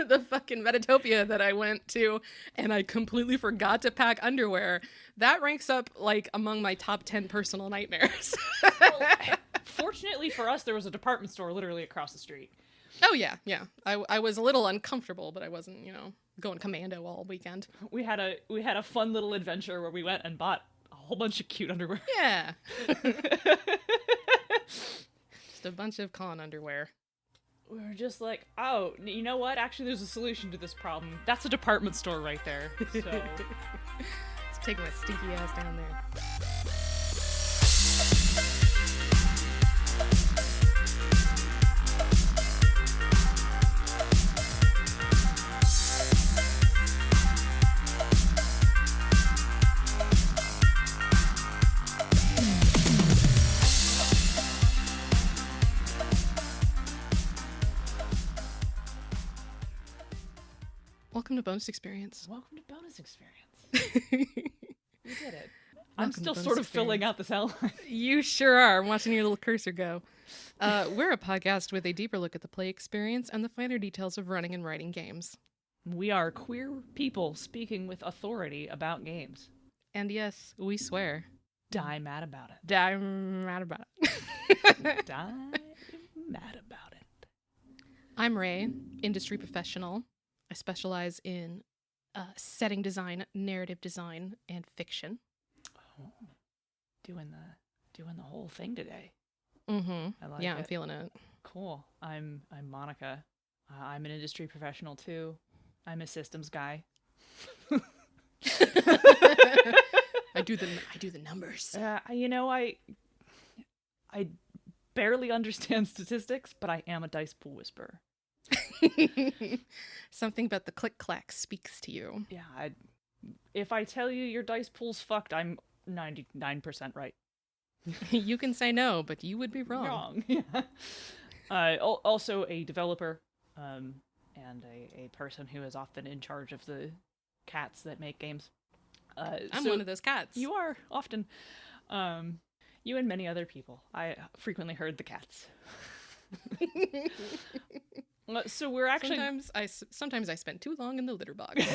the fucking Metatopia that I went to, and I completely forgot to pack underwear. That ranks up like among my top 10 personal nightmares. Well, fortunately for us, there was a department store literally across the street. Oh yeah. I was a little uncomfortable, but I wasn't, going commando all weekend. We had a fun little adventure where we went and bought a whole bunch of cute underwear. Yeah. Just a bunch of con underwear. We were just like, oh, you know what? Actually, there's a solution to this problem. That's a department store right there. So Let's take my stinky ass down there. Welcome to Bonus Experience. Welcome to Bonus Experience. We did it. I'm still sort of filling out this outline. You sure are. I'm watching your little cursor go. We're a podcast with a deeper look at the play experience and the finer details of running and writing games. We are queer people speaking with authority about games. And yes, we swear. Die mad about it. Die mad about it. Die mad about it. I'm Ray, industry professional. I specialize in setting design, narrative design, and fiction. Oh, doing the whole thing today. Mm-hmm. I like yeah, it. I'm feeling it. Cool. I'm Monica. I'm an industry professional too. I'm a systems guy. I do the numbers. I barely understand statistics, but I am a dice pool whisperer. Something about the click-clack speaks to you. Yeah, if I tell you your dice pool's fucked, I'm 99% right. You can say no, but you would be wrong. Yeah. Also a developer, and a person who is often in charge of the cats that make games. I'm one of those cats. You are often. You and many other people. I frequently herd the cats. So we're actually sometimes I spend too long in the litter box.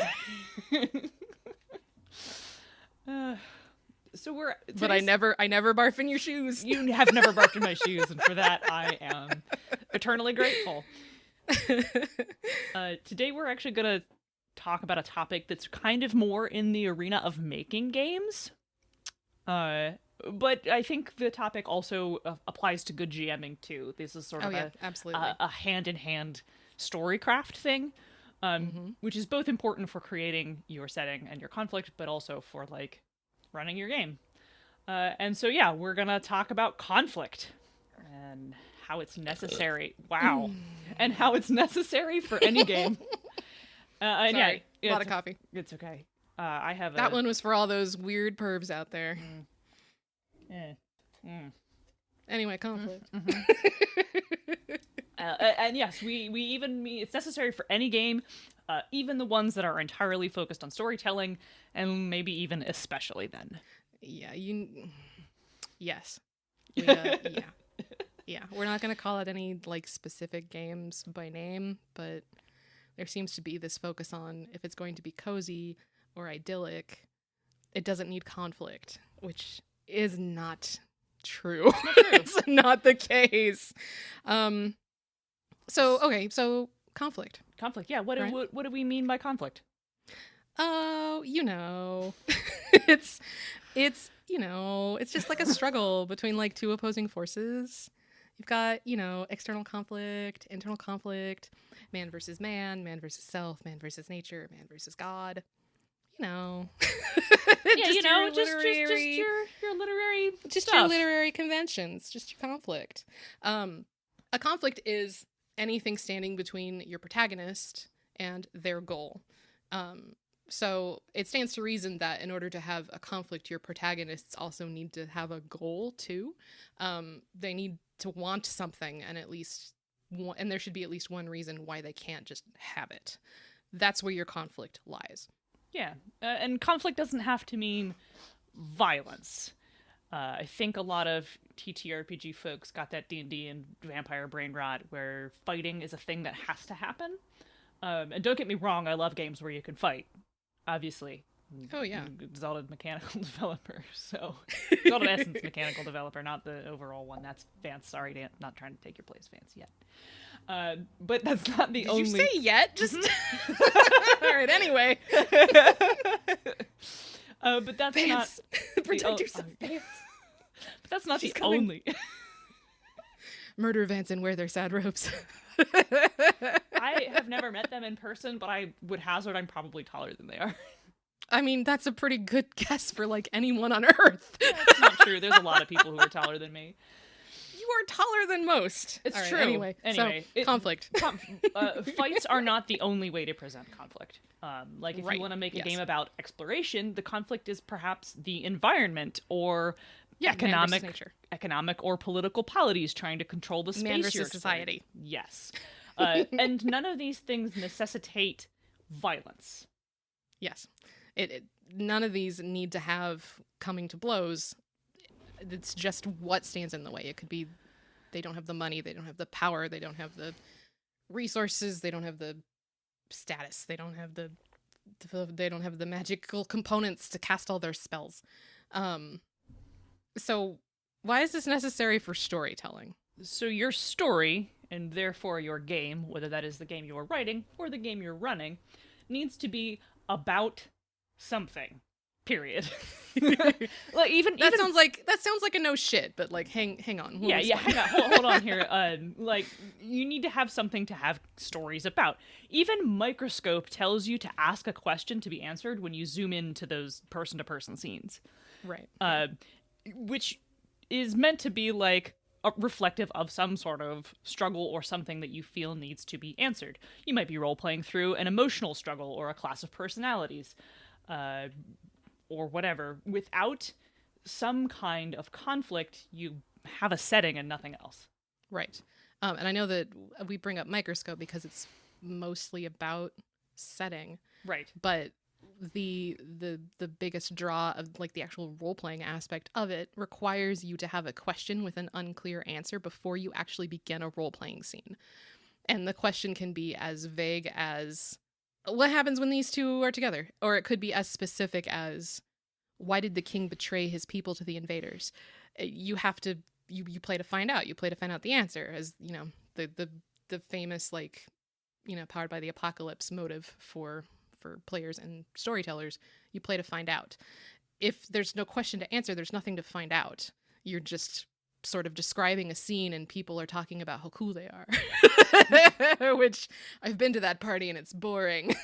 But I never barf in your shoes. You have never barfed in my shoes, and for that I am eternally grateful. Today we're actually gonna talk about a topic that's kind of more in the arena of making games. But I think the topic also applies to good GMing too. This is sort of a hand-in-hand storycraft thing, which is both important for creating your setting and your conflict, but also for like running your game. And so yeah, we're gonna talk about conflict and how it's necessary. Wow, and how it's necessary for any game. And Sorry, a lot of coffee. It's okay. I have that one was for all those weird pervs out there. Anyway, conflict. And yes, we even mean it's necessary for any game, even the ones that are entirely focused on storytelling, and maybe even especially then. Yeah, yes. Yeah. We're not going to call out any like specific games by name, but there seems to be this focus on if it's going to be cozy or idyllic, it doesn't need conflict, which is not true. It's not the case. So conflict. Conflict, yeah. What do we mean by conflict? Oh, it's it's just like a struggle between like two opposing forces. You've got, external conflict, internal conflict, man versus self, man versus nature, man versus God. Yeah, just your literary just stuff. Your literary conventions, just your conflict. A conflict is anything standing between your protagonist and their goal. So it stands to reason that in order to have a conflict, your protagonists also need to have a goal too. They need to want something, and and there should be at least one reason why they can't just have it. That's where your conflict lies. Yeah, and conflict doesn't have to mean violence. I think a lot of TTRPG folks got that D&D and vampire brain rot where fighting is a thing that has to happen. And don't get me wrong, I love games where you can fight, obviously. Oh, yeah. Zelda mechanical developer, so Zelda Essence mechanical developer, not the overall one. That's Vance. Sorry, Dan, not trying to take your place, Vance, yet. But that's not the only... Did you say yet? Just... All right, anyway. But that's Vance, not... protect yourself, Vance. But that's not the only... Murder Vance and wear their sad robes. I have never met them in person, but I would hazard I'm probably taller than they are. I mean, that's a pretty good guess for, like, anyone on Earth. That's not true. There's a lot of people who are taller than me. You are taller than most. It's right, true. Anyway, conflict. Fights are not the only way to present conflict. Like, if you want to make a game about exploration, the conflict is perhaps the environment or economic or political polities trying to control the space man versus you're society. Yes. And none of these things necessitate violence. Yes. None of these need to have coming to blows. It's just what stands in the way. It could be they don't have the money, they don't have the power, they don't have the resources, they don't have the status, they don't have the magical components to cast all their spells. So why is this necessary for storytelling? So your story, and therefore your game, whether that is the game you're writing or the game you're running, needs to be about something. Period. Like that sounds like a no shit, but like hang on. Hang on. Hold on here. Like you need to have something to have stories about. Even Microscope tells you to ask a question to be answered when you zoom into those person-to-person scenes. Right. Which is meant to be like reflective of some sort of struggle or something that you feel needs to be answered. You might be role-playing through an emotional struggle or a class of personalities, or whatever. Without some kind of conflict, you have a setting and nothing else. Right. And I know that we bring up Microscope because it's mostly about setting. Right. But the biggest draw of like the actual role-playing aspect of it requires you to have a question with an unclear answer before you actually begin a role-playing scene. And the question can be as vague as, what happens when these two are together? Or it could be as specific as, why did the king betray his people to the invaders? You have to, you play to find out. You play to find out the answer, as, you know, the famous, like, you know, powered by the apocalypse motive for players and storytellers. You play to find out. If there's no question to answer, there's nothing to find out. You're just sort of describing a scene and people are talking about how cool they are. Which, I've been to that party and it's boring.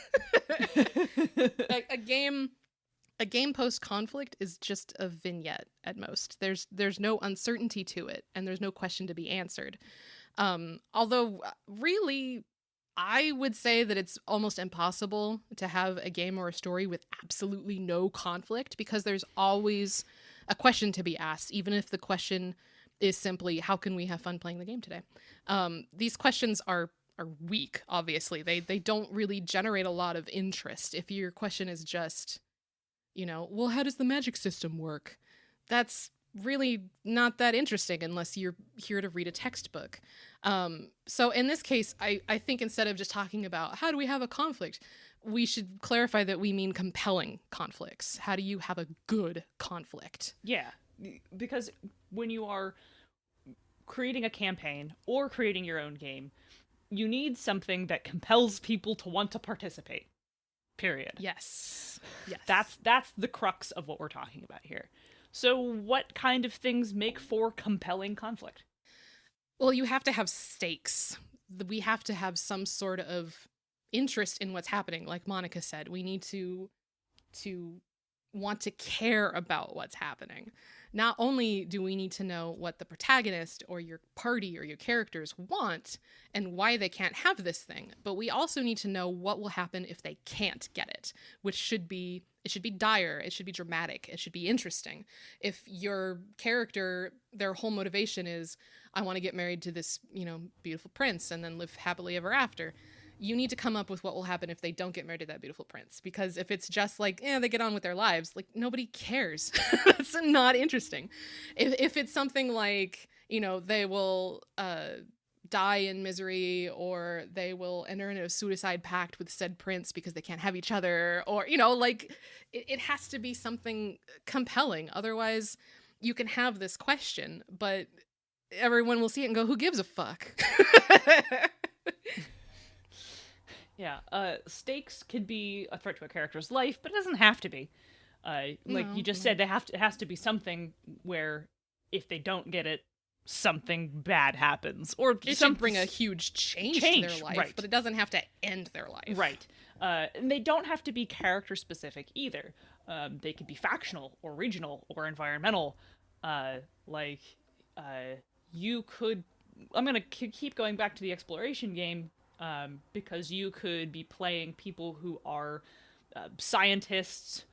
A game post-conflict is just a vignette at most. There's no uncertainty to it, and there's no question to be answered. Although, really, I would say that it's almost impossible to have a game or a story with absolutely no conflict, because there's always a question to be asked, even if the question is simply, how can we have fun playing the game today? These questions are weak, obviously. They don't really generate a lot of interest. If your question is just, you know, well, how does the magic system work? That's really not that interesting unless you're here to read a textbook. So in this case, I think instead of just talking about how do we have a conflict, we should clarify that we mean compelling conflicts. How do you have a good conflict? Yeah, because when you are creating a campaign or creating your own game, you need something that compels people to want to participate. Period. Yes. That's the crux of what we're talking about here. So what kind of things make for compelling conflict? Well, you have to have stakes. We have to have some sort of interest in what's happening. Like Monica said, we need to want to care about what's happening. Not only do we need to know what the protagonist or your party or your characters want and why they can't have this thing, but we also need to know what will happen if they can't get it, which should be dire, it should be dramatic, it should be interesting. If your character, their whole motivation is, I want to get married to this, you know, beautiful prince and then live happily ever after, you need to come up with what will happen if they don't get married to that beautiful prince. Because if it's just like, they get on with their lives, like, nobody cares. That's not interesting. If it's something like, you know, they will die in misery, or they will enter into a suicide pact with said prince because they can't have each other, or, like, it has to be something compelling. Otherwise, you can have this question, but everyone will see it and go, who gives a fuck? Yeah, stakes can be a threat to a character's life, but it doesn't have to be. You just said, it has to be something where if they don't get it, something bad happens, or it should bring a huge change to their life, right. But it doesn't have to end their life. Right. And they don't have to be character specific either. They could be factional or regional or environmental. You could. I'm gonna keep going back to the exploration game. Because you could be playing people who are scientists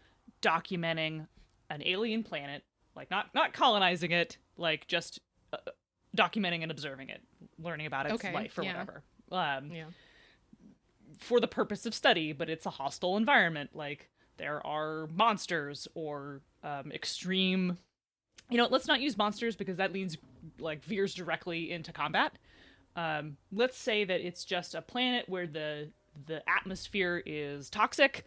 documenting an alien planet, like not colonizing it, like just documenting and observing it, learning about its life or whatever. For the purpose of study, but it's a hostile environment. Like, there are monsters or extreme. Let's not use monsters because that veers directly into combat. Let's say that it's just a planet where the atmosphere is toxic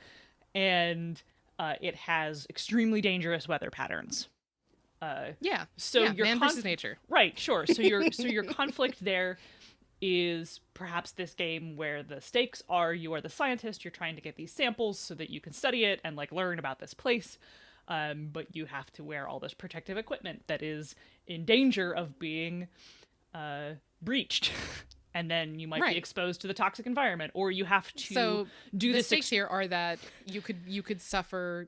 and it has extremely dangerous weather patterns. Your man versus nature. Right, sure. So your conflict there is perhaps this game where the stakes are you are the scientist, you're trying to get these samples so that you can study it and learn about this place. But you have to wear all this protective equipment that is in danger of being breached. And then you might be exposed to the toxic environment, or you have to do the stakes here are that you could suffer,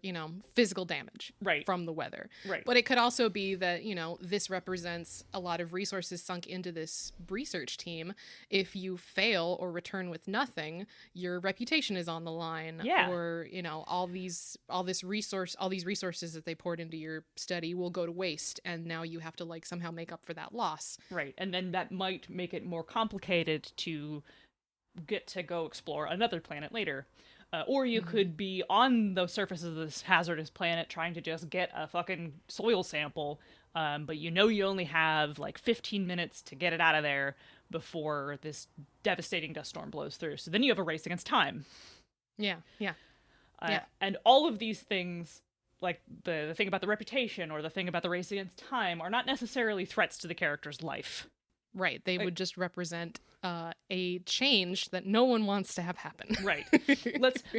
physical damage from the weather. Right. But it could also be that, this represents a lot of resources sunk into this research team. If you fail or return with nothing, your reputation is on the line. Yeah. Or, all these resources that they poured into your study will go to waste, and now you have to somehow make up for that loss. Right. And then that might make it more complicated to get to go explore another planet later. Or you could be on the surface of this hazardous planet trying to just get a fucking soil sample, but you only have 15 minutes to get it out of there before this devastating dust storm blows through. So then you have a race against time. Yeah. And all of these things, like the thing about the reputation or the thing about the race against time, are not necessarily threats to the character's life. Right. They would just represent a change that no one wants to have happen. Right.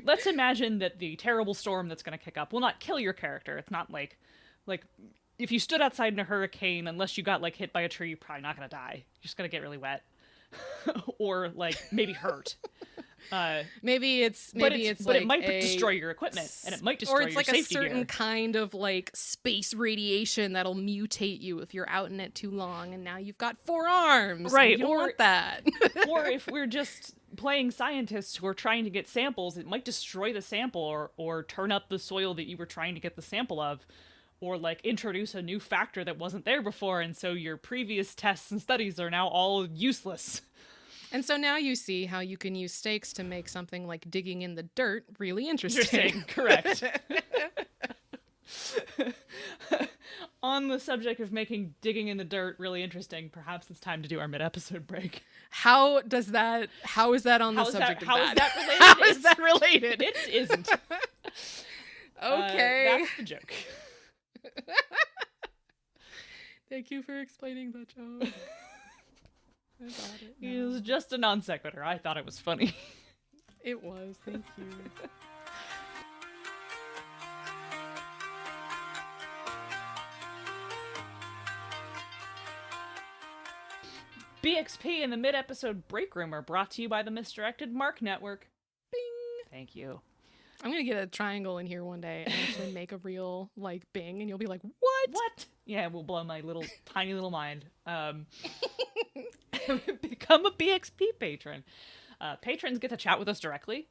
Let's imagine that the terrible storm that's going to kick up will not kill your character. It's not like if you stood outside in a hurricane, unless you got hit by a tree, you're probably not going to die. You're just going to get really wet. Or maybe hurt. But it might destroy your equipment, and it might destroy your safety gear. Or it's a certain kind of space radiation that'll mutate you if you're out in it too long, and now you've got 4 arms. Right. You don't want that. Or if we're just playing scientists who are trying to get samples, it might destroy the sample or turn up the soil that you were trying to get the sample of. Or introduce a new factor that wasn't there before, and so your previous tests and studies are now all useless. And so now you see how you can use stakes to make something like digging in the dirt really interesting. Correct. On the subject of making digging in the dirt really interesting, perhaps it's time to do our mid-episode break. How is that on the subject of that? How is that related? How is that related? It isn't. Okay. That's the joke. Thank you for explaining that joke. I got it. It was just a non sequitur. I thought it was funny. It was. Thank you. BXP and the mid-episode break room are brought to you by the Misdirected Mark Network. Bing. Thank you. I'm going to get a triangle in here one day and actually make a real, Bing, and you'll be like, what? What? Yeah, it will blow my tiny little mind. Become a BXP patron. Patrons get to chat with us directly.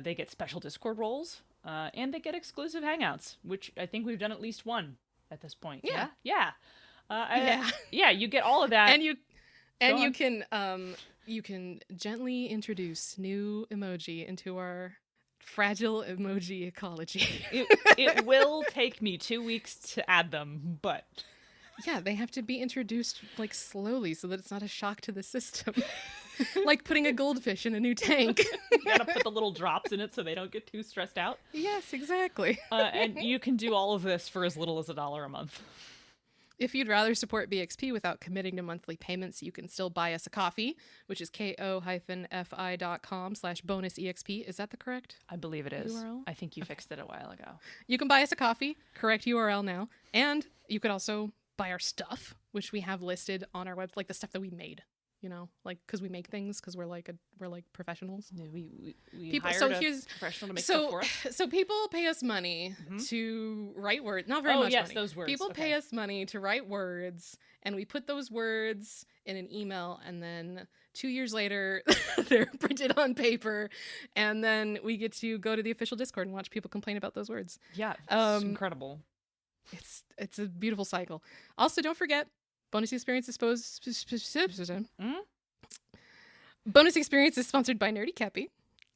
They get special Discord roles, and they get exclusive hangouts, which I think we've done at least one at this point. Yeah. Yeah. Yeah, you get all of that. And you can gently introduce new emoji into our fragile emoji ecology. It will take me 2 weeks to add them, but Yeah, they have to be introduced like slowly so that it's not a shock to the system. Like putting a goldfish in a new tank. You gotta put the little drops in it so they don't get too stressed out. Yes, exactly. And you can do all of this for as little as $1 a month. If you'd rather support BXP without committing to monthly payments, you can still buy us a coffee, which is ko-fi.com/bonusexp. Is that the correct? I believe it is. URL? I think you fixed it a while ago. You can buy us a coffee, correct URL now, and you could also buy our stuff, which we have listed on our website, like the stuff that we made. You know, like because we make things because we're like professionals. Yeah, we people, hired a professional to make stuff for us. So people pay us money to write words. Not very much yes, money. Those words. People pay us money to write words, and we put those words in an email, and then 2 years later, they're printed on paper, and then we get to go to the official Discord and watch people complain about those words. Yeah, it's incredible. It's a beautiful cycle. Also, don't forget. Bonus Experience is Bonus Experience is sponsored by Nerdy Kepi.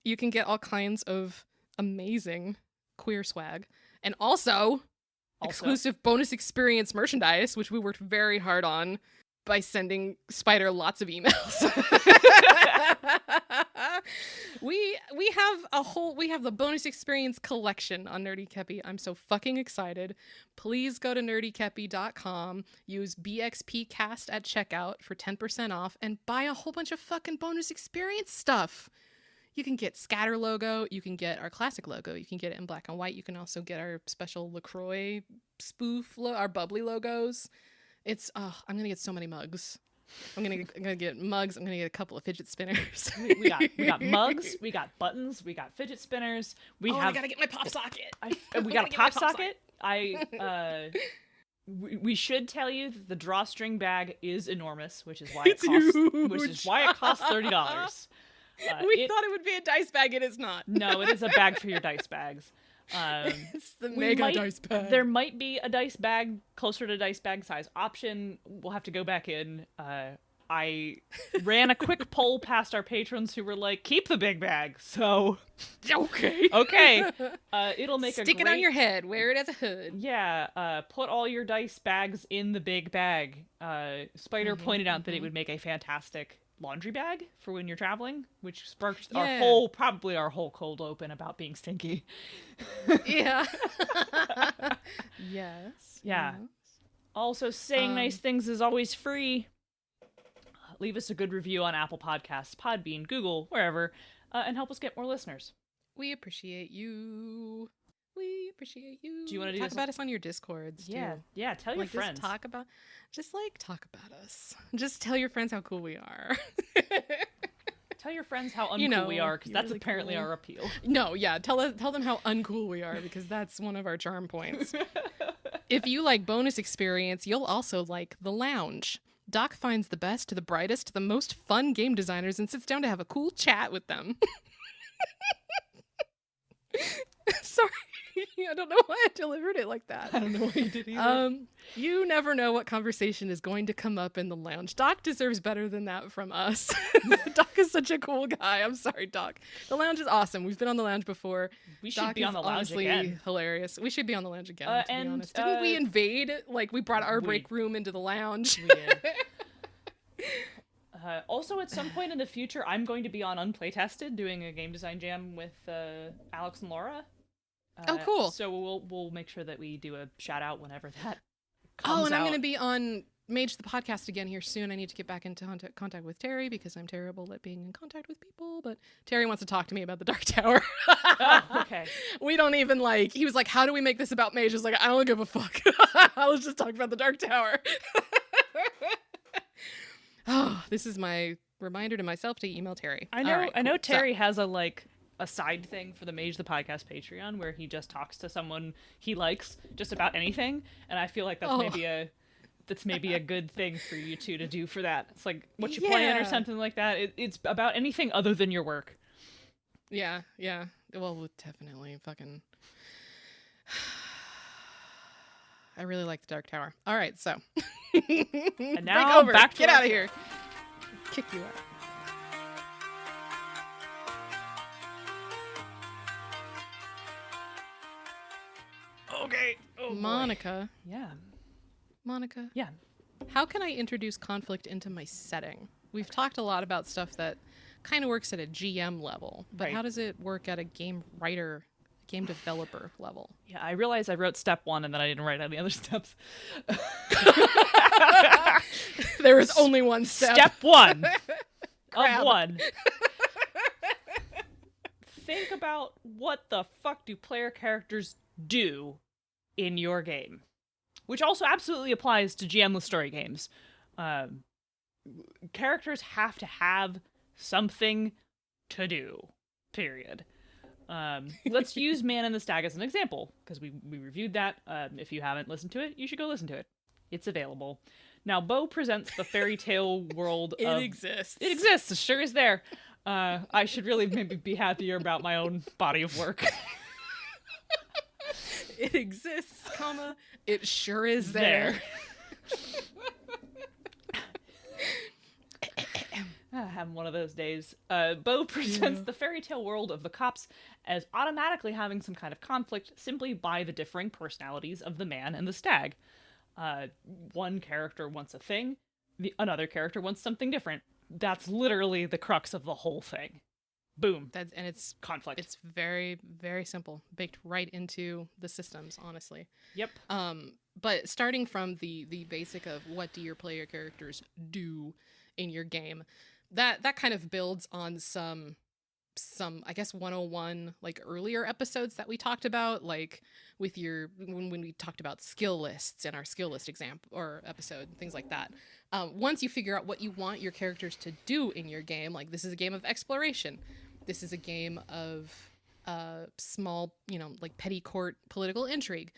You can get all kinds of amazing queer swag and also exclusive Bonus Experience merchandise, which we worked very hard on by sending Spider lots of emails. We have the Bonus Experience collection on Nerdy Kepi. I'm so fucking excited. Please go to nerdykepi.com, use BXPcast at checkout for 10% off, and buy a whole bunch of fucking Bonus Experience stuff. You can get Scatter logo, you can get our classic logo, you can get it in black and white, you can also get our special LaCroix spoof, our bubbly logos. It's I'm gonna get so many mugs. I'm gonna get mugs. I'm gonna get a couple of fidget spinners. we got mugs. We got buttons. We got fidget spinners. I gotta get my pop socket. We got a pop socket. We should tell you that the drawstring bag is enormous, which is why it costs $30. We thought it would be a dice bag. It is not. No, it is a bag for your dice bags. It's the mega dice bag. There might be a dice bag closer to dice bag size option. We'll have to go back in. I ran a quick poll past our patrons who were like, keep the big bag. So okay. It'll make stick it on your head. Wear it as a hood. Yeah. Put all your dice bags in the big bag. Spider pointed out that it would make a fantastic laundry bag for when you're traveling, which sparked our whole cold open about being stinky. Yeah. Yes. Yeah. Also, saying nice things is always free. Leave us a good review on Apple Podcasts, Podbean, Google, wherever, and help us get more listeners. We appreciate you. We appreciate you. Do you want to talk about us on your Discords? Yeah, too. Yeah. Tell your friends. Talk about us. Just tell your friends how cool we are. Tell your friends how uncool we are, because that's really apparently cool. Our appeal. No, yeah. Tell them how uncool we are, because that's one of our charm points. If you like Bonus Experience, you'll also like The Lounge. Doc finds the best, the brightest, the most fun game designers and sits down to have a cool chat with them. Sorry. I don't know why I delivered it like that. I don't know why you did either. You never know what conversation is going to come up in the lounge. Doc deserves better than that from us. Doc is such a cool guy. I'm sorry, Doc. The lounge is awesome. We've been on the lounge before. We should be on the lounge again. Hilarious. We should be on the lounge again, to be honest. Didn't we invade? Like, we brought our break room into the lounge. We did. Also, at some point in the future, I'm going to be on Unplaytested doing a game design jam with Alex and Laura. Oh, cool. So we'll make sure that we do a shout out whenever that comes out. Oh, and I'm going to be on Mage the podcast again here soon. I need to get back into contact with Terry because I'm terrible at being in contact with people. But Terry wants to talk to me about the Dark Tower. Oh, okay. We don't even he was like, how do we make this about Mage? I was like, I don't give a fuck. Let's just talk about the Dark Tower. Oh, this is my reminder to myself to email Terry. I know Terry has a side thing for the Mage the Podcast Patreon where he just talks to someone he likes just about anything, and I feel like that's maybe a good thing for you two to do for that. It's like what you plan or something like that. It's about anything other than your work. Yeah. Well, definitely fucking. I really like the Dark Tower. All right, so. And now back to get out of here. Kick you out. Okay. Oh, Monica. Boy. Yeah. Monica? Yeah. How can I introduce conflict into my setting? We've talked a lot about stuff that kind of works at a GM level, but right. How does it work at a game writer, game developer level? Yeah, I realized I wrote step 1 and then I didn't write any other steps. There was only one step. Step 1 of 1. Think about what the fuck do player characters do in your game, which also absolutely applies to GM-less story games. Characters have to have something to do, period. Let's use Man and the Stag as an example, because we reviewed that. If you haven't listened to it, you should go listen to it. It's available. Now, Bo presents the fairy tale world It exists. It exists. It sure is there. I should really maybe be happier about my own body of work. It exists, comma, it sure is there. Having one of those days. Bo presents the fairy tale world of the cops as automatically having some kind of conflict simply by the differing personalities of the man and the stag. One character wants a thing, another character wants something different. That's literally the crux of the whole thing. Boom. And it's conflict. It's very, very simple, baked right into the systems, honestly. Yep. But starting from the basic of what do your player characters do in your game, that kind of builds on some I guess 101 like earlier episodes that we talked about, like with when we talked about skill lists in our skill list example or episode, things like that. Once you figure out what you want your characters to do in your game, like this is a game of exploration, this is a game of small, like petty court political intrigue,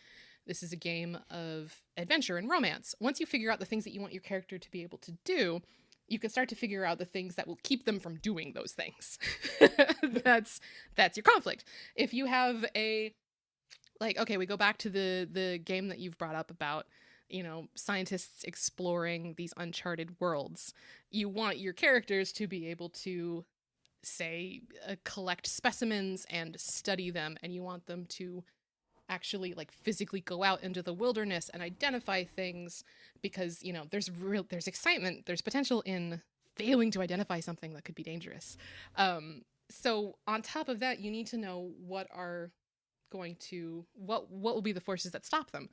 this is a game of adventure and romance. Once you figure out the things that you want your character to be able to do, you can start to figure out the things that will keep them from doing those things. That's your conflict. If you have we go back to the game that you've brought up about, scientists exploring these uncharted worlds. You want your characters to be able to, say, collect specimens and study them, and you want them to actually physically go out into the wilderness and identify things, because there's excitement, there's potential in failing to identify something that could be dangerous. So on top of that, you need to know what will be the forces that stop them.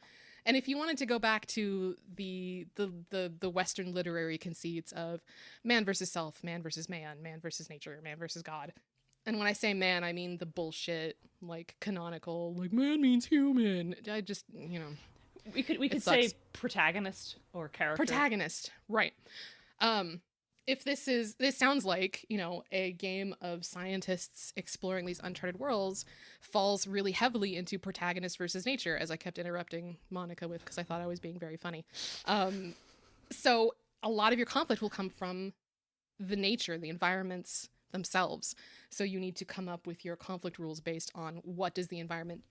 And if you wanted to go back to the Western literary conceits of man versus self, man versus man versus nature, man versus God. And when I say man, I mean the bullshit, canonical, man means human. I just, We could say protagonist or character. Protagonist, right. If this sounds like, a game of scientists exploring these uncharted worlds, falls really heavily into protagonist versus nature, as I kept interrupting Monica with, because I thought I was being very funny. So a lot of your conflict will come from the nature, the environments themselves. So you need to come up with your conflict rules based on what does the environment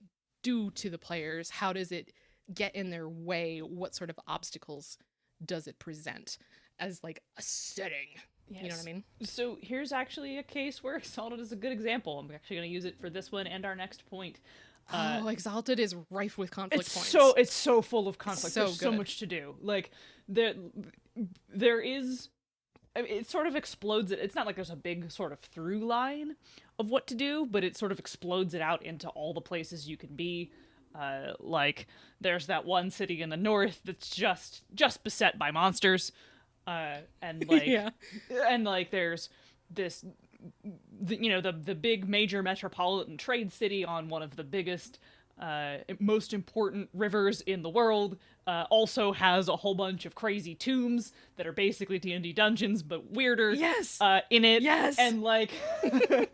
do to the players? How does it get in their way? What sort of obstacles does it present as a setting? Yes. You know what I mean? So here's actually a case where Exalted is a good example. I'm actually going to use it for this one and our next point. Exalted is rife with conflict points. It's so full of conflict. There's so much to do. There is... it sort of explodes it. It's not like there's a big sort of through line of what to do, but it sort of explodes it out into all the places you can be. There's that one city in the north that's just beset by monsters. And there's this, the big major metropolitan trade city on one of the biggest, most important rivers in the world, also has a whole bunch of crazy tombs that are basically D&D dungeons, but weirder. Yes. In it. Yes. And you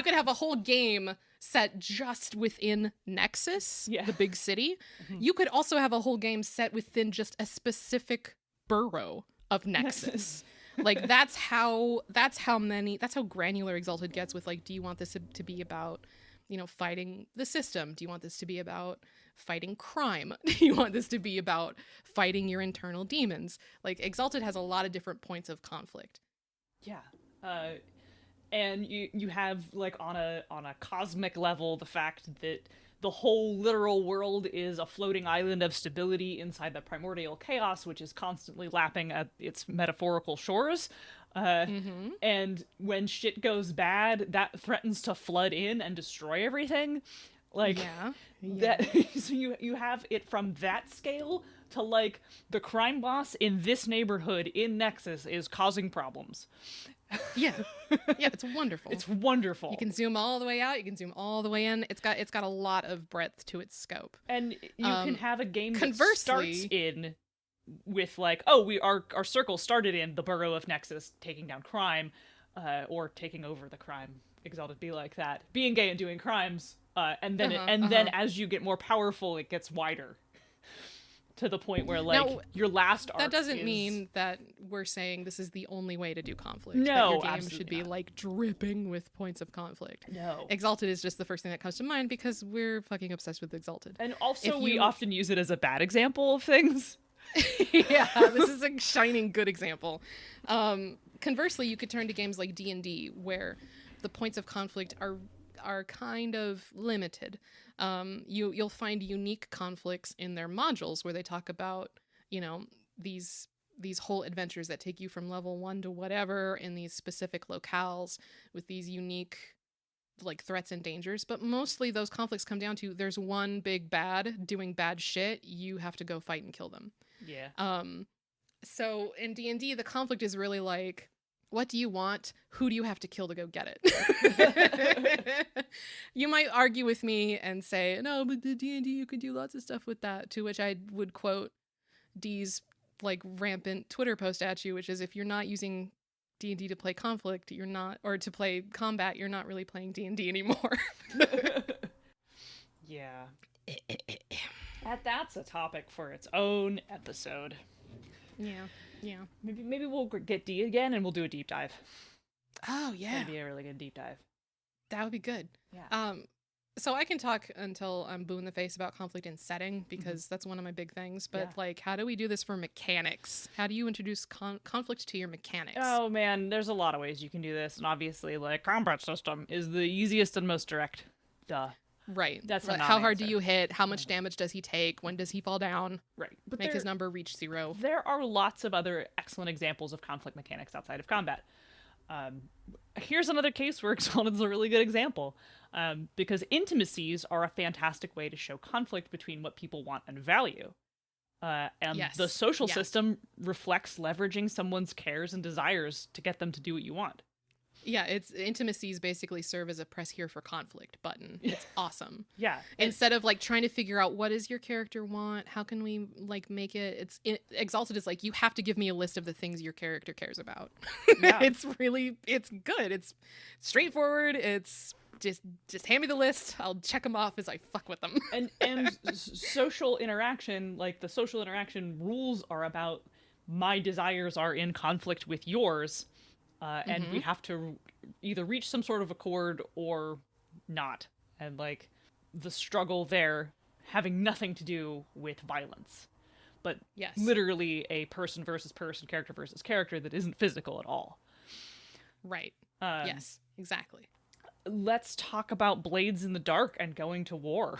could have a whole game set just within Nexus, the big city. Mm-hmm. You could also have a whole game set within just a specific borough of Nexus. That's how granular Exalted gets with do you want this to be about, fighting the system? Do you want this to be about fighting crime? Do you want this to be about fighting your internal demons? Exalted has a lot of different points of conflict. Yeah. And you have, like, on a cosmic level, the fact that the whole literal world is a floating island of stability inside the primordial chaos, which is constantly lapping at its metaphorical shores. And when shit goes bad, that threatens to flood in and destroy everything. Like, that. So you have it from that scale to, like, the crime boss in this neighborhood in Nexus is causing problems. Yeah, it's wonderful. It's wonderful. You can zoom all the way out. You can zoom all the way in. It's got a lot of breadth to its scope. And you can have a game that starts in with, like, oh, our circle started in the borough of Nexus, taking down crime, or taking over the crime. Exalted be like that, being gay and doing crimes, and then as you get more powerful, it gets wider. To the point where, like, now, your last arc that doesn't mean that we're saying this is the only way to do conflict. No, that your game absolutely should be not. Like dripping with points of conflict. No. Exalted is just the first thing that comes to mind because we're fucking obsessed with Exalted. And also we often use it as a bad example of things. Yeah, this is a shining good example. Conversely, you could turn to games like D&D where the points of conflict are kind of limited. You'll find unique conflicts in their modules where they talk about, you know, these whole adventures that take you from level 1 to whatever in these specific locales with these unique, like, threats and dangers. But mostly those conflicts come down to there's one big bad doing bad shit. You have to go fight and kill them. Yeah. So in D&D, the conflict is really like, what do you want? Who do you have to kill to go get it? You might argue with me and say, no, but the D&D, you could do lots of stuff with that. To which I would quote Dee's, like, rampant Twitter post at you, which is, if you're not using D&D to play conflict, you're not, or to play combat, you're not really playing D&D anymore. Yeah. That's a topic for its own episode. Yeah. Maybe we'll get D again and we'll do a deep dive. Oh, yeah. That'd be a really good deep dive. That would be good. Yeah. So I can talk until I'm blue in the face about conflict in setting, because that's one of my big things. But like, how do we do this for mechanics? How do you introduce conflict to your mechanics? Oh, man, there's a lot of ways you can do this. And obviously, like, combat system is the easiest and most direct. Duh. Right. That's right. How hard do you hit? How much damage does he take? When does he fall down? Right. But make his number reach 0. There are lots of other excellent examples of conflict mechanics outside of combat. Here's another case where Exalted is a really good example. Because intimacies are a fantastic way to show conflict between what people want and value. And the social system reflects leveraging someone's cares and desires to get them to do what you want. Yeah, intimacies basically serve as a press here for conflict button. It's awesome. Yeah. Instead of, like, trying to figure out what does your character want, how can we, like, make it, Exalted is like, you have to give me a list of the things your character cares about. Yeah. It's good. It's straightforward. It's just hand me the list. I'll check them off as I fuck with them. and social interaction, like, the social interaction rules are about my desires are in conflict with yours. And we have to either reach some sort of accord or not. And, like, the struggle there having nothing to do with violence. But literally a person versus person, character versus character that isn't physical at all. Right. Yes, exactly. Let's talk about Blades in the Dark and going to war.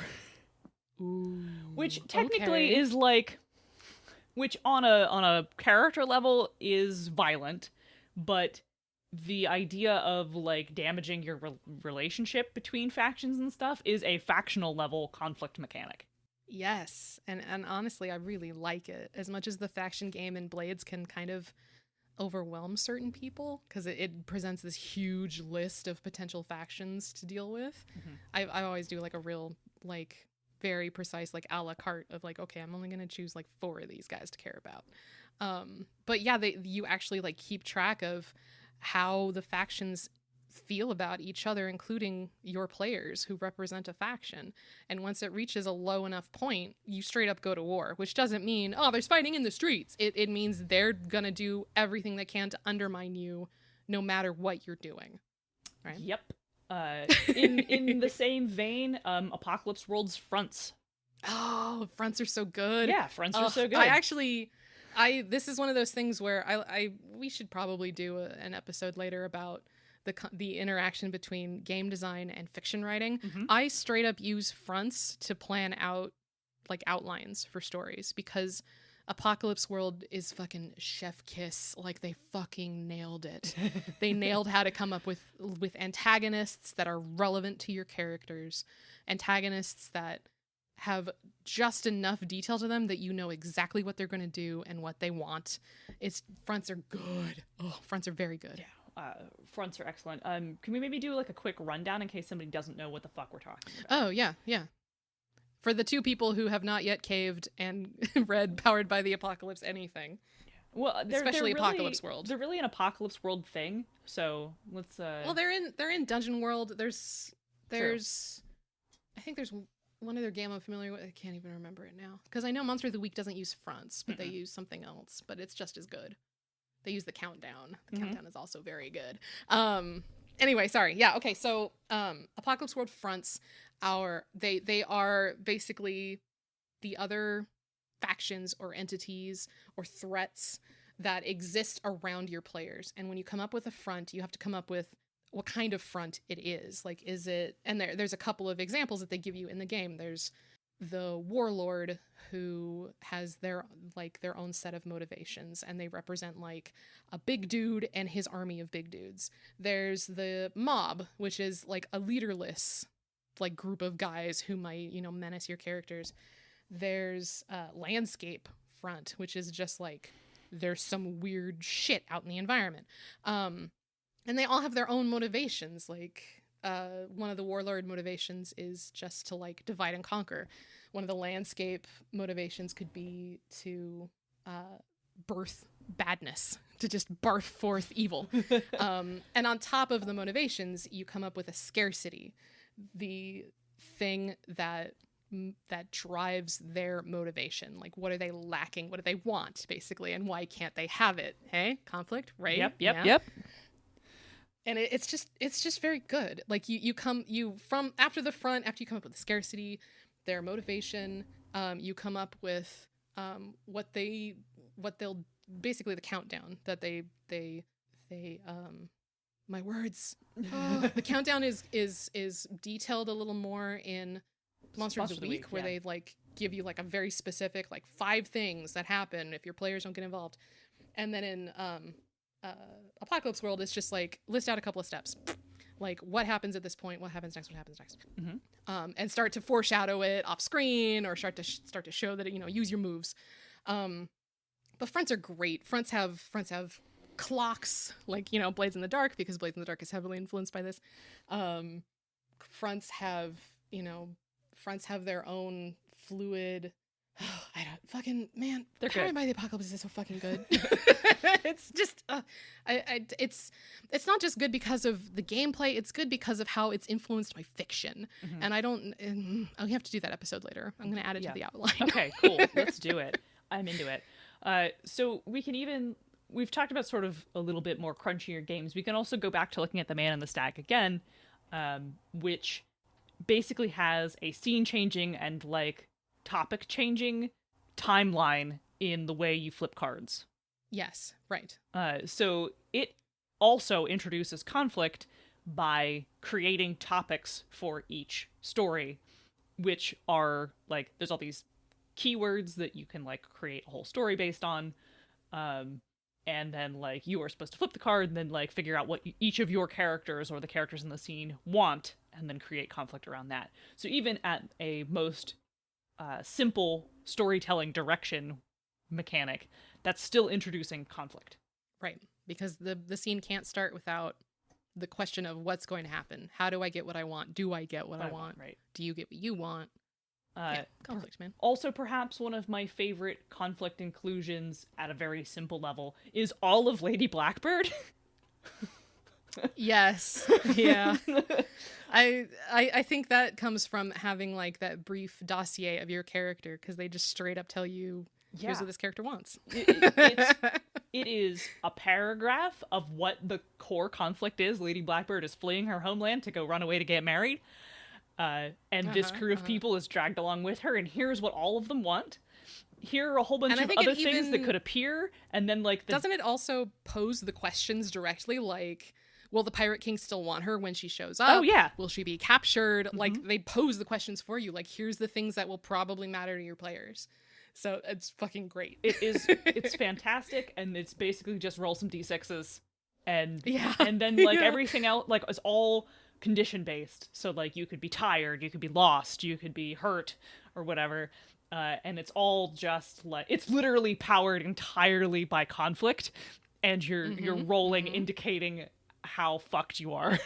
Ooh, which technically is, like... Which on a character level is violent, but... the idea of, like, damaging your relationship between factions and stuff is a factional level conflict mechanic. Yes, and honestly, I really like it. As much as the faction game in Blades can kind of overwhelm certain people, because it presents this huge list of potential factions to deal with. Mm-hmm. I always do, like, a real, like, very precise, like, a la carte of, like, okay, I'm only going to choose, like, 4 of these guys to care about. But yeah, you actually, like, keep track of how the factions feel about each other, including your players who represent a faction. And once it reaches a low enough point, you straight up go to war, which doesn't mean, oh, there's fighting in the streets. It means they're gonna do everything they can to undermine you, no matter what you're doing. Right? Yep. In the same vein, Apocalypse World's fronts. Oh, fronts are so good. Yeah, fronts are so good. This is one of those things where we should probably do an episode later about the interaction between game design and fiction writing, I straight up use fronts to plan out like outlines for stories, because Apocalypse World is fucking chef kiss. Like, they fucking nailed it. They nailed how to come up with antagonists that are relevant to your characters, antagonists that have just enough detail to them that you know exactly what they're going to do and what they want. Fronts are good. Oh, fronts are very good. Yeah. Fronts are excellent. Can we maybe do like a quick rundown in case somebody doesn't know what the fuck we're talking about? Oh, yeah. For the two people who have not yet caved and read Powered by the Apocalypse anything. Well, especially Apocalypse World. They're really an Apocalypse World thing. So let's Well, they're in Dungeon World. There's I think there's one other game I'm familiar with. I can't even remember it now. Because I know Monster of the Week doesn't use fronts, but they use something else. But it's just as good. They use the countdown. The countdown is also very good. Anyway, sorry. Yeah, okay. So Apocalypse World fronts they are basically the other factions or entities or threats that exist around your players. And when you come up with a front, you have to come up with what kind of front it is. Like, is it, and there's a couple of examples that they give you in the game. There's the warlord, who has their own set of motivations, and they represent like a big dude and his army of big dudes. There's the mob, which is like a leaderless like group of guys who might, menace your characters. There's landscape front, which is just like there's some weird shit out in the environment. And they all have their own motivations. Like, one of the warlord motivations is just to like divide and conquer. One of the landscape motivations could be to birth badness, to just barf forth evil. And on top of the motivations, you come up with a scarcity, the thing that drives their motivation. Like, what are they lacking? What do they want, basically, and why can't they have it? Hey, conflict, right? Yep. And it's just very good. Like, after you come up with the scarcity, their motivation, you come up with what they'll basically the countdown that they my words. The countdown is detailed a little more in Monster of the Week, where they like give you like a very specific like 5 things that happen if your players don't get involved. And then in Apocalypse World, it's just like list out a couple of steps, like what happens at this point, what happens next, and start to foreshadow it off screen, or start to show that use your moves. But fronts are great. Fronts have clocks, like Blades in the Dark, because Blades in the Dark is heavily influenced by this. Fronts have their own fluid. I don't fucking man. They're Powered good. by the Apocalypse is so fucking good. It's just it's not just good because of the gameplay. It's good because of how it's influenced by fiction. And I'll have to do that episode later. I'm gonna add it to the outline. Okay, cool. Let's do it. I'm into it. So we've talked about sort of a little bit more crunchier games. We can also go back to looking at The Man in the Stack again, which basically has a scene changing and like topic changing timeline in the way you flip cards. Yes, right. So it also introduces conflict by creating topics for each story, which are like, there's all these keywords that you can like create a whole story based on. And then like you are supposed to flip the card and then like figure out what each of your characters or the characters in the scene want, and then create conflict around that. So even at a most simple storytelling direction mechanic, that's still introducing conflict. Right. Because the scene can't start without the question of what's going to happen. How do I get what I want? Do I get what I want? Right. Do you get what you want? Conflict, man. Also, perhaps one of my favorite conflict inclusions at a very simple level is all of Lady Blackbird. Yes. Yeah. I think that comes from having like that brief dossier of your character, because they just straight up tell you, here's what this character wants. It is a paragraph of what the core conflict is. Lady Blackbird is fleeing her homeland to go run away to get married. And this crew of people is dragged along with her, and here's what all of them want. Here are a whole bunch of other things that could appear, and then like doesn't it also pose the questions directly, like, will the Pirate King still want her when she shows up? Oh, yeah. Will she be captured? Like, they pose the questions for you. Like, here's the things that will probably matter to your players. So it's fucking great. It's fantastic, and it's basically just roll some d6s, and then like everything else, like, it's all condition based. So like you could be tired, you could be lost, you could be hurt, or whatever. And it's all just like, it's literally powered entirely by conflict, and you're rolling indicating how fucked you are.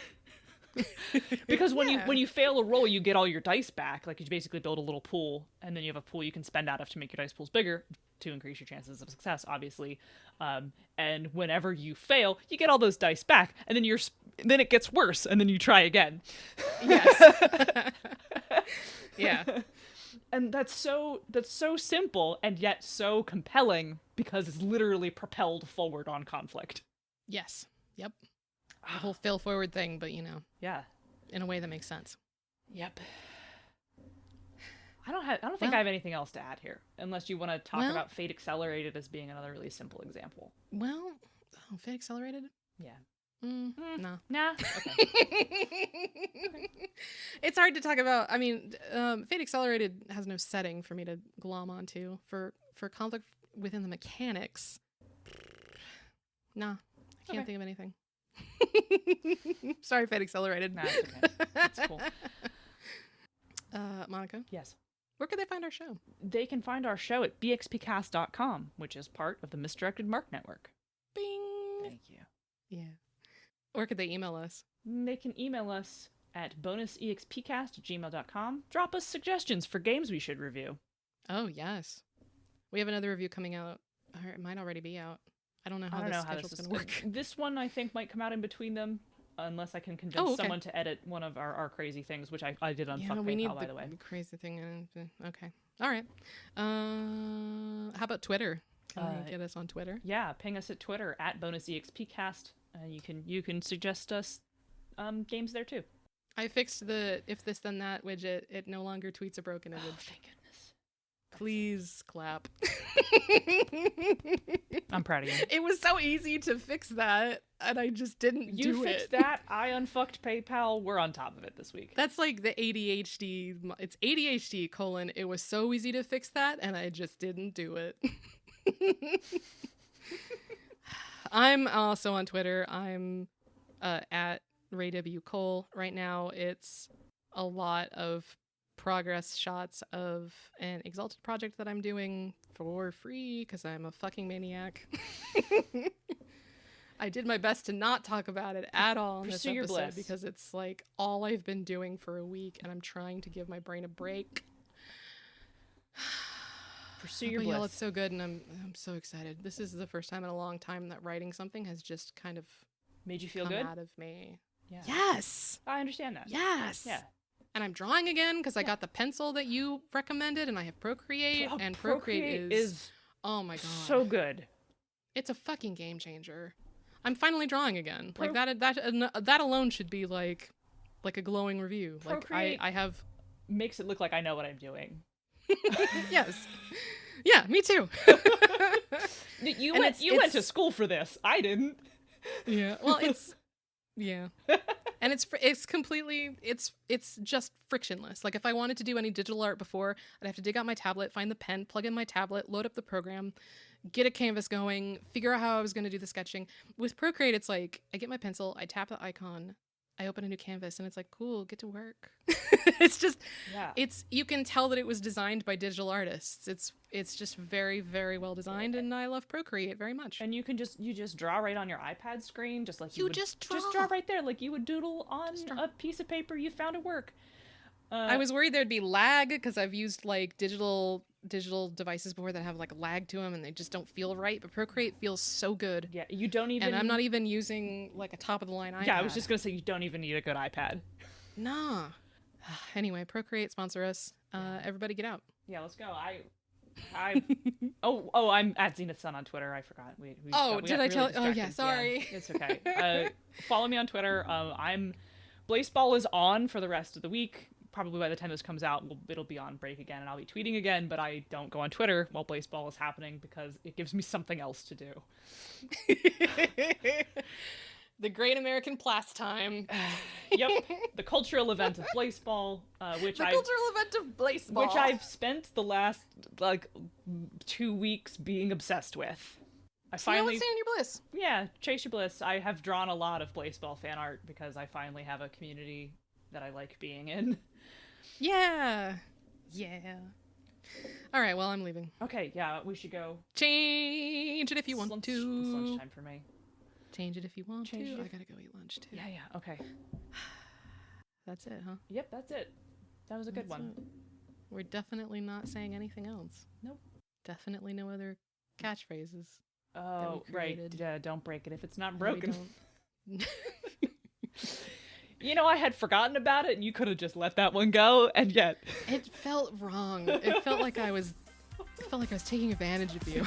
Because when you fail a roll, you get all your dice back. Like, you basically build a little pool, and then you have a pool you can spend out of to make your dice pools bigger to increase your chances of success, obviously. And whenever you fail, you get all those dice back, and then it gets worse, and then you try again. Yes. Yeah. And that's so simple and yet so compelling, because it's literally propelled forward on conflict. Yes. Yep. The whole fail forward thing, but yeah, in a way that makes sense. Yep. I don't think I have anything else to add here, unless you want to talk about Fate Accelerated as being another really simple example. Well, Fate Accelerated? Yeah. No. Nah. Okay. It's hard to talk about. I mean, Fate Accelerated has no setting for me to glom onto for conflict within the mechanics. Nah, I can't think of anything. Sorry, Fate Accelerated. Nah, it's okay. That's cool. Monica? Yes. Where could they find our show? They can find our show at bxpcast.com, which is part of the Misdirected Mark Network. Bing! Thank you. Yeah. Where could they email us? They can email us at bonusexpcast@gmail.com. Drop us suggestions for games we should review. Oh, yes. We have another review coming out. Or it might already be out. I don't know how this schedule's going to work. This one, I think, might come out in between them, unless I can convince someone to edit one of our crazy things, which I did on Fuck PayPal, by the way. Crazy thing. Okay. All right. How about Twitter? Can they get us on Twitter? Yeah, ping us at Twitter at bonusexpcast. You can suggest us games there too. I fixed the if this then that widget. It no longer tweets a broken image. Oh, thank goodness. Please clap. I'm proud of you. It was so easy to fix that, and I just didn't do it. You fixed that. I unfucked PayPal. We're on top of it this week. That's like the ADHD. It's ADHD : it was so easy to fix that, and I just didn't do it. I'm also on Twitter. I'm at Ray W. Cole. Right now, it's a lot of progress shots of an Exalted project that I'm doing for free because I'm a fucking maniac. I did my best to not talk about it at all in this episode because it's like all I've been doing for a week, and I'm trying to give my brain a break. Pursue your bliss. Y'all, it's so good, and I'm so excited. This is the first time in a long time that writing something has just kind of made you feel good out of me. Yeah. Yes, I understand that. Yes. Yeah. And I'm drawing again because I got the pencil that you recommended, and I have Procreate, and Procreate is oh my god, so good. It's a fucking game changer. I'm finally drawing again. Like that alone should be like a glowing review. Procreate like I have makes it look like I know what I'm doing. Yes. Yeah, me too. You went to school for this. I didn't. Yeah. Well, yeah. And it's completely it's just frictionless. Like if I wanted to do any digital art before, I'd have to dig out my tablet, find the pen, plug in my tablet, load up the program, get a canvas going, figure out how I was going to do the sketching. With Procreate, it's like I get my pencil, I tap the icon, I open a new canvas, and it's like, cool, get to work. It's just, you can tell that it was designed by digital artists. It's just very, very well designed, and I love Procreate very much. And you just draw right on your iPad screen, just like you just draw right there, like you would doodle on a piece of paper you found at work. I was worried there'd be lag because I've used like digital devices before that have like lag to them and they just don't feel right, but Procreate feels so good. Yeah, you don't even... And I'm not even using like a top-of-the-line iPad. Yeah, I was just gonna say you don't even need a good iPad. Nah. Anyway, Procreate, sponsor us. Everybody get out. Yeah, let's go. I'm at Zenith Sun on Twitter. I forgot. Did I tell? Oh yeah, sorry. Yeah, it's okay. Follow me on Twitter. Blaseball is on for the rest of the week. Probably by the time this comes out, it'll be on break again, and I'll be tweeting again, but I don't go on Twitter while Blaseball is happening because it gives me something else to do. The great American pastime. Yep, the cultural event of baseball, which I've spent the last 2 weeks being obsessed with. I finally stay in your bliss. Yeah, chase your bliss. I have drawn a lot of baseball fan art because I finally have a community that I like being in. Yeah. All right, well, I'm leaving. Okay, yeah, we should go. Change it if you want to. It's lunchtime for me. Change it if you want to. I gotta go eat lunch, too. Yeah, okay. That's it, huh? Yep, that's it. That was a good one. We're definitely not saying anything else. Nope. Definitely no other catchphrases. Oh, right. Don't break it if it's not broken. You know, I had forgotten about it, and you could have just let that one go, and yet it felt wrong. It felt like I was taking advantage of you.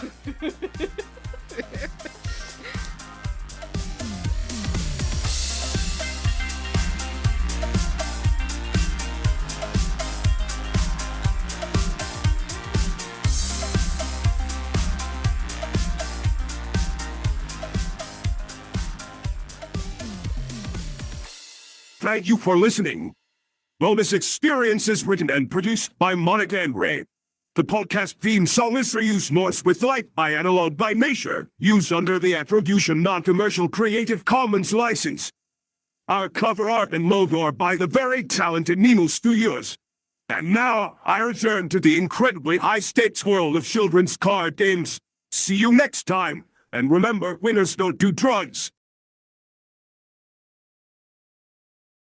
Thank you for listening. Bonus Experience is written and produced by Monica and Ray. The podcast theme song is For Use North with Light by Analog by Nature, used under the Attribution Non-Commercial Creative Commons license. Our cover art and logo are by the very talented Nemo Studios. And now, I return to the incredibly high-stakes world of children's card games. See you next time, and remember, winners don't do drugs.